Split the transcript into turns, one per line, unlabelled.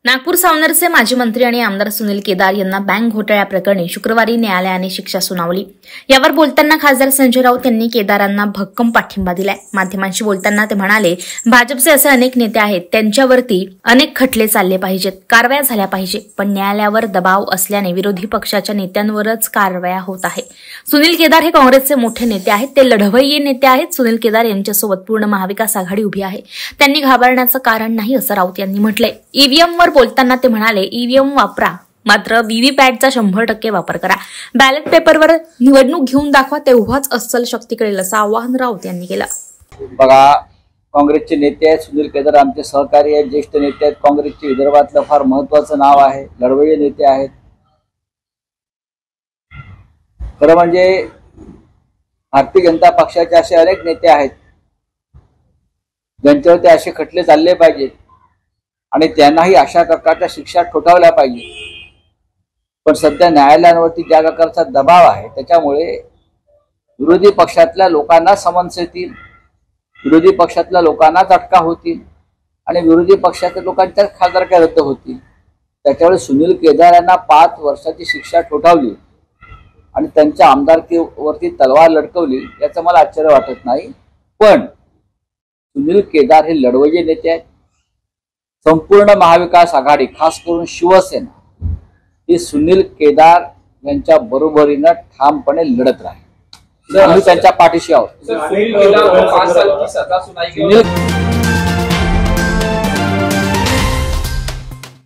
नागपूर सावनेरचे माजी मंत्री आणि आमदार सुनील केदार यांना बँक घोटाळ्याप्रकरणी शुक्रवारी न्यायालयाने शिक्षा सुनावली। यावर बोलताना खासदार संजय राऊत यांनी केदारांना भक्कम पाठिंबा दिलाय। माध्यमांशी बोलताना ते म्हणाले, भाजपचे असे अनेक नेते आहेत, त्यांच्यावरती अनेक खटले चालले पाहिजेत, कारवाया झाल्या पाहिजे, पण न्यायालयावर दबाव असल्याने विरोधी पक्षाच्या नेत्यांवरच कारवाया होत आहे। सुनील केदार हे काँग्रेसचे मोठे नेते आहेत, ते लढवय्ये नेते आहेत। सुनील केदार यांच्यासोबत पूर्ण महाविकास आघाडी उभी आहे, त्यांनी घाबरण्याचं कारण नाही असं राऊत यांनी म्हटलंय। ईव्हीएमवर बोलताना ते म्हणाले, ईव्हीएम वापरा, मात्र व्हीव्हीपॅटचा 100% वापर करा। बॅलेट पेपरवर निवडणूक घेऊन दाखवा, तेव्हाच अस्सल शक्ती कळेल असं आवाहन राऊत यांनी केलं।
बघा, काँग्रेसचे नेते आहेत सुनील केदार, आमचे सहकारी आहेत, ज्येष्ठ नेते आहेत, काँग्रेसचे विदर्भातलं फार महत्त्वाचं नाव आहे, लढवय्ये नेते आहेत। खरं म्हणजे भारतीय जनता पक्षाचे असे अनेक नेते आहेत ज्यांच्यावरती असे खटले चालले पाहिजेत आणि त्यांनाही अशा प्रकारच्या शिक्षा ठोठावल्या पाहिजे। पण सध्या न्यायालयांवरती ज्या प्रकारचा दबाव आहे त्याच्यामुळे विरोधी पक्षातल्या लोकांना समन्स येतील, विरोधी पक्षातल्या लोकांनाच अटका होतील आणि विरोधी पक्षातल्या लोकांच्या खासदारक्या रद्द होतील। त्याच्यामुळे सुनील केदार यांना 5 वर्षाची शिक्षा ठोठावली आणि त्यांच्या आमदारकीवरती तलवार लटकवली याचं मला आश्चर्य वाटत नाही। पण सुनील केदार हे लढवय्ये नेते आहेत। संपूर्ण महाविकास आघाडी, खास करून शिवसेना, ही सुनील केदार यांच्या बरोबरीनं ठामपणे लढत राहील। आम्ही त्यांच्या पाठीशी आहोत।